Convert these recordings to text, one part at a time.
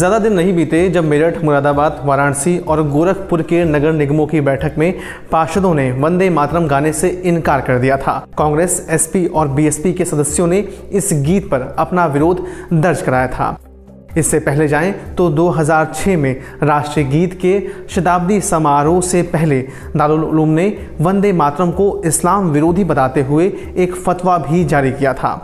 ज़्यादा दिन नहीं बीते जब मेरठ, मुरादाबाद, वाराणसी और गोरखपुर के नगर निगमों की बैठक में पार्षदों ने वंदे मातरम गाने से इनकार कर दिया था। कांग्रेस, एसपी और बीएसपी के सदस्यों ने इस गीत पर अपना विरोध दर्ज कराया था। इससे पहले जाएं तो 2006 में राष्ट्रीय गीत के शताब्दी समारोह से पहले दारुल उलूम ने वंदे मातरम को इस्लाम विरोधी बताते हुए एक फतवा भी जारी किया था।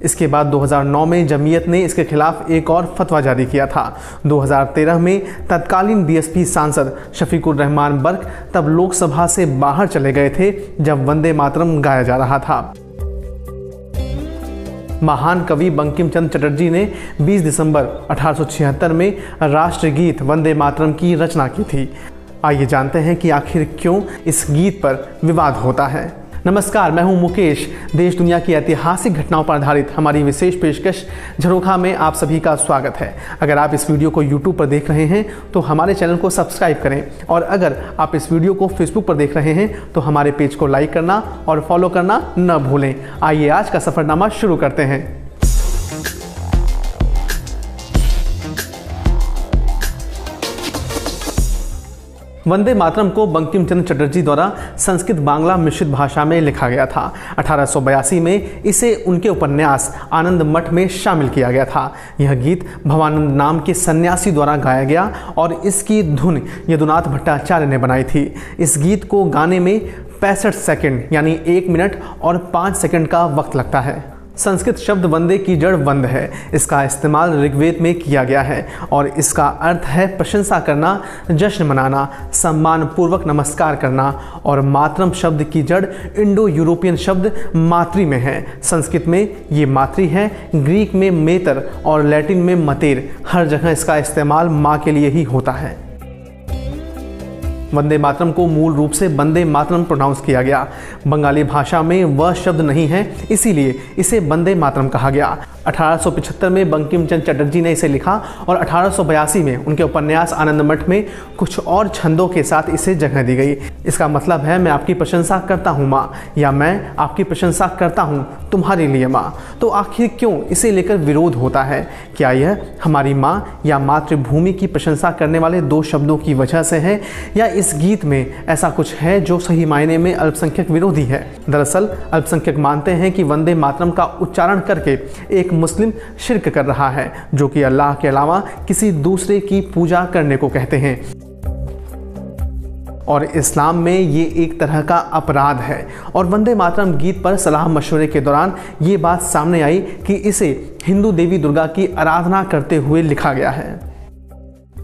इसके बाद 2009 में जमीयत ने इसके खिलाफ एक और फतवा जारी किया था। 2013 में तत्कालीन बीएसपी सांसद शफीकुर रहमान बर्क तब लोकसभा से बाहर चले गए थे जब वंदे मातरम गाया जा रहा था। महान कवि बंकिम चंद्र चटर्जी ने 20 दिसंबर 1876 में राष्ट्रीय गीत वंदे मातरम की रचना की थी। आइए जानते हैं कि आखिर क्यों इस गीत पर विवाद होता है। नमस्कार, मैं हूं मुकेश। देश दुनिया की ऐतिहासिक घटनाओं पर आधारित हमारी विशेष पेशकश झरोखा में आप सभी का स्वागत है। अगर आप इस वीडियो को YouTube पर देख रहे हैं तो हमारे चैनल को सब्सक्राइब करें, और अगर आप इस वीडियो को Facebook पर देख रहे हैं तो हमारे पेज को लाइक करना और फॉलो करना न भूलें। आइए आज का सफरनामा शुरू करते हैं। वंदे मातरम को बंकिम चंद्र चटर्जी द्वारा संस्कृत बांग्ला मिश्रित भाषा में लिखा गया था। 1882 में इसे उनके उपन्यास आनंद मठ में शामिल किया गया था। यह गीत भवानंद नाम के सन्यासी द्वारा गाया गया और इसकी धुन यदुनाथ भट्टाचार्य ने बनाई थी। इस गीत को गाने में 65 सेकंड यानी 1 मिनट और 5 सेकंड का वक्त लगता है। संस्कृत शब्द वंदे की जड़ वंद है। इसका इस्तेमाल ऋग्वेद में किया गया है और इसका अर्थ है प्रशंसा करना, जश्न मनाना, सम्मान पूर्वक नमस्कार करना। और मातरम शब्द की जड़ इंडो यूरोपियन शब्द मातृ में है। संस्कृत में ये मातृ है, ग्रीक में मेतर और लैटिन में मतेर। हर जगह इसका इस्तेमाल माँ के लिए ही होता है। वंदे मातरम को मूल रूप से वंदे मातरम प्रोनाउंस किया गया। बंगाली भाषा में वह शब्द नहीं है, इसीलिए इसे वंदे मातरम कहा गया। 1875 में बंकिम चंद्र चटर्जी ने इसे लिखा और 1882 में उनके उपन्यास आनंद मठ में कुछ और छंदों के साथ इसे जगह दी गई। इसका मतलब है मैं आपकी प्रशंसा करता हूँ माँ, या मैं आपकी प्रशंसा करता हूँ तुम्हारे लिए माँ। तो आखिर क्यों इसे लेकर विरोध होता है? क्या यह हमारी माँ या मातृभूमि की प्रशंसा करने वाले दो शब्दों की वजह से है, या इस गीत में ऐसा कुछ है जो सही मायने में अल्पसंख्यक विरोधी है? दरअसल अल्पसंख्यक मानते हैं कि वंदे मातरम का उच्चारण करके एक मुस्लिम शिर्क कर रहा है, जो कि अल्लाह के अलावा किसी दूसरे की पूजा करने को कहते हैं। और इस्लाम में ये एक तरह का अपराध है। और वंदे मातरम गीत पर सलाह मशवरे के दौरान ये बात सामने आई कि इसे हिंदू देवी दुर्गा की आराधना करते हुए लिखा गया है।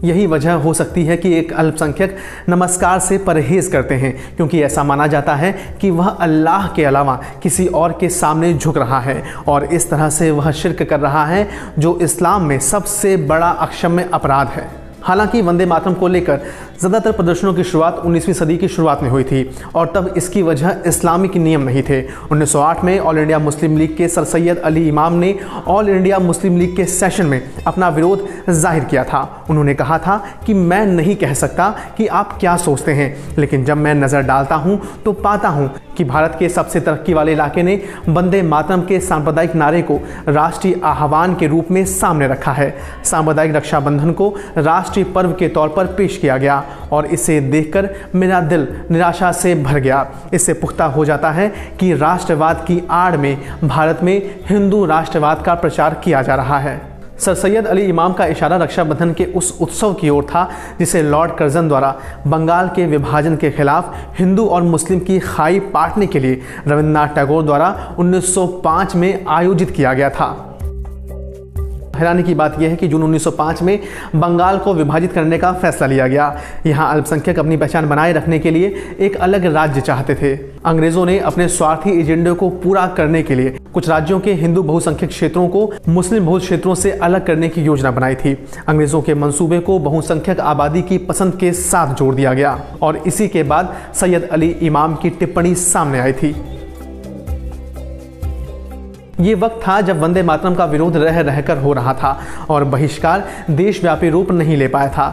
यही वजह हो सकती है कि एक अल्पसंख्यक नमस्कार से परहेज करते हैं, क्योंकि ऐसा माना जाता है कि वह अल्लाह के अलावा किसी और के सामने झुक रहा है और इस तरह से वह शिर्क कर रहा है, जो इस्लाम में सबसे बड़ा अक्षम्य अपराध है। हालांकि वंदे मातरम को लेकर ज़्यादातर प्रदर्शनों की शुरुआत 19वीं सदी की शुरुआत में हुई थी और तब इसकी वजह इस्लामिक नियम नहीं थे। 1908 में ऑल इंडिया मुस्लिम लीग के सर सैयद अली इमाम ने ऑल इंडिया मुस्लिम लीग के सेशन में अपना विरोध जाहिर किया था। उन्होंने कहा था कि मैं नहीं कह सकता कि आप क्या सोचते हैं, लेकिन जब मैं नज़र डालता हूँ तो पाता हूँ कि भारत के सबसे तरक्की वाले इलाके ने वंदे मातरम के सांप्रदायिक नारे को राष्ट्रीय आह्वान के रूप में सामने रखा है। सांप्रदायिक रक्षाबंधन को राष्ट्रीय पर्व के तौर पर पेश किया गया और इसे देखकर मेरा दिल निराशा से भर गया। इससे पुख्ता हो जाता है कि राष्ट्रवाद की आड़ में भारत में हिंदू राष्ट्रवाद का प्रचार किया जा रहा है। सर सैयद अली इमाम का इशारा रक्षाबंधन के उस उत्सव की ओर था जिसे लॉर्ड कर्जन द्वारा बंगाल के विभाजन के खिलाफ हिंदू और मुस्लिम की खाई पाटने के लिए रविंद्रनाथ टैगोर द्वारा 1905 में आयोजित किया गया था। हैरानी की बात यह है कि जून 1905 में बंगाल को विभाजित करने का फैसला लिया गया। यहाँ अल्पसंख्यक अपनी पहचान बनाए रखने के लिए एक अलग राज्य चाहते थे। अंग्रेजों ने अपने स्वार्थी एजेंडे को पूरा करने के लिए कुछ राज्यों के हिंदू बहुसंख्यक क्षेत्रों को मुस्लिम बहुल क्षेत्रों से अलग करने की योजना बनाई थी। अंग्रेजों के मंसूबे को बहुसंख्यक आबादी की पसंद के साथ जोड़ दिया गया और इसी के बाद सैयद अली इमाम की टिप्पणी सामने आई थी। ये वक्त था जब वंदे मातरम का विरोध रह रहकर हो रहा था और बहिष्कार देशव्यापी रूप नहीं ले पाया था।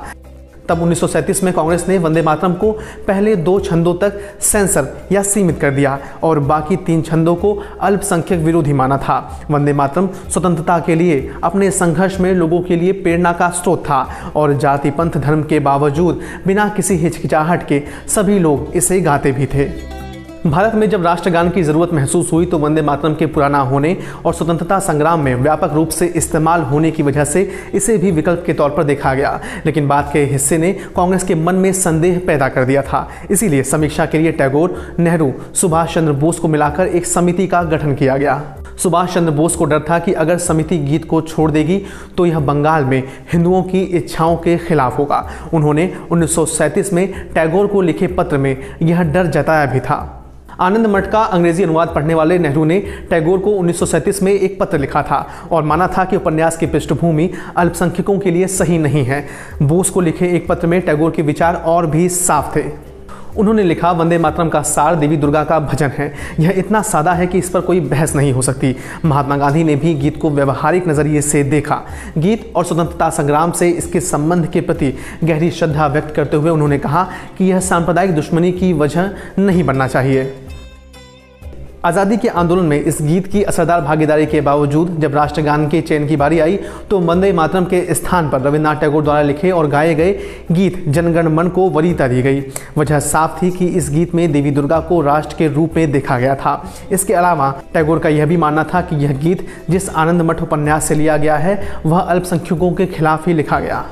तब 1937 में कांग्रेस ने वंदे मातरम को पहले 2 छंदों तक सेंसर या सीमित कर दिया और बाकी 3 छंदों को अल्पसंख्यक विरोधी माना था। वंदे मातरम स्वतंत्रता के लिए अपने संघर्ष में लोगों के लिए प्रेरणा का स्रोत था और जाति पंथ धर्म के बावजूद बिना किसी हिचकिचाहट के सभी लोग इसे गाते भी थे। भारत में जब राष्ट्रगान की ज़रूरत महसूस हुई तो वंदे मातरम के पुराना होने और स्वतंत्रता संग्राम में व्यापक रूप से इस्तेमाल होने की वजह से इसे भी विकल्प के तौर पर देखा गया, लेकिन बाद के हिस्से ने कांग्रेस के मन में संदेह पैदा कर दिया था। इसीलिए समीक्षा के लिए टैगोर, नेहरू, सुभाष चंद्र बोस को मिलाकर एक समिति का गठन किया गया। सुभाष चंद्र बोस को डर था कि अगर समिति गीत को छोड़ देगी तो यह बंगाल में हिंदुओं की इच्छाओं के खिलाफ होगा। उन्होंने 1937 में टैगोर को लिखे पत्र में यह डर जताया भी था। आनंद मठ का अंग्रेजी अनुवाद पढ़ने वाले नेहरू ने टैगोर को 1937 में एक पत्र लिखा था और माना था कि उपन्यास की पृष्ठभूमि अल्पसंख्यकों के लिए सही नहीं है। बोस को लिखे एक पत्र में टैगोर के विचार और भी साफ थे। उन्होंने लिखा, वंदे मातरम का सार देवी दुर्गा का भजन है। यह इतना सादा है कि इस पर कोई बहस नहीं हो सकती। महात्मा गांधी ने भी गीत को व्यवहारिक नज़रिए से देखा। गीत और स्वतंत्रता संग्राम से इसके संबंध के प्रति गहरी श्रद्धा व्यक्त करते हुए उन्होंने कहा कि यह सांप्रदायिक दुश्मनी की वजह नहीं बनना चाहिए। आज़ादी के आंदोलन में इस गीत की असरदार भागीदारी के बावजूद जब राष्ट्रगान के चयन की बारी आई तो वंदे मातरम के स्थान पर रविन्द्रनाथ टैगोर द्वारा लिखे और गाए गए गीत जनगण मन को वरीयता दी गई। वजह साफ थी कि इस गीत में देवी दुर्गा को राष्ट्र के रूप में देखा गया था। इसके अलावा टैगोर का यह भी मानना था कि यह गीत जिस आनंद मठ उपन्यास से लिया गया है वह अल्पसंख्यकों के खिलाफ ही लिखा गया।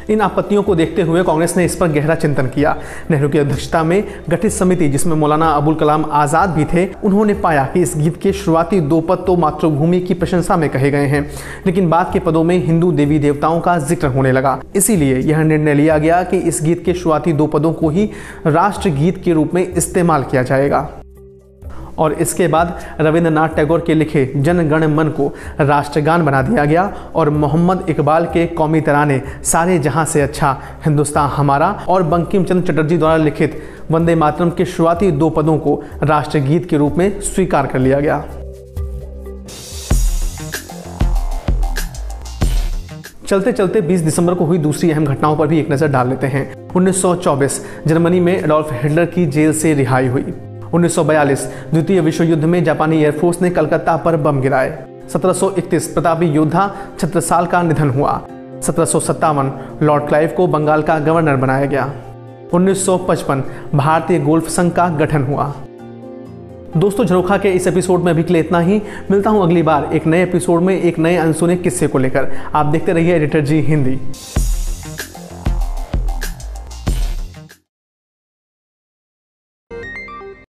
इन आपत्तियों को देखते हुए कांग्रेस ने इस पर गहरा चिंतन किया। नेहरू की अध्यक्षता में गठित समिति, जिसमें मौलाना अबुल कलाम आज़ाद भी थे, उन्होंने पाया कि इस गीत के शुरुआती 2 पद तो मातृभूमि की प्रशंसा में कहे गए हैं, लेकिन बाद के पदों में हिंदू देवी देवताओं का जिक्र होने लगा। इसीलिए यह निर्णय लिया गया कि इस गीत के शुरुआती 2 पदों को ही राष्ट्रगीत के रूप में इस्तेमाल किया जाएगा और इसके बाद रविन्द्रनाथ टैगोर के लिखे जन गण मन को राष्ट्रगान बना दिया गया और मोहम्मद इकबाल के कौमी तराने सारे जहां से अच्छा हिंदुस्तान हमारा और बंकिम चंद्र चटर्जी द्वारा लिखित वंदे मातरम के शुरुआती 2 पदों को राष्ट्रगीत के रूप में स्वीकार कर लिया गया। चलते चलते 20 दिसंबर को हुई दूसरी अहम घटनाओं पर भी एक नज़र डाल लेते हैं। 1924 जर्मनी में एडोल्फ हिटलर की जेल से रिहाई हुई। 1942 द्वितीय विश्व युद्ध में जापानी एयरफोर्स ने कलकत्ता पर बम गिराए। 1731 प्रतापी योद्धा छत्रसाल का निधन हुआ। 1757 लॉर्ड क्लाइव को बंगाल का गवर्नर बनाया गया। 1955 भारतीय गोल्फ संघ का गठन हुआ। दोस्तों, झरोखा के इस एपिसोड में अभी के लिए इतना ही। मिलता हूं अगली बार एक नए एपिसोड में एक नए अनसुने किस्से को लेकर। आप देखते रहिए एडिटर जी हिंदी।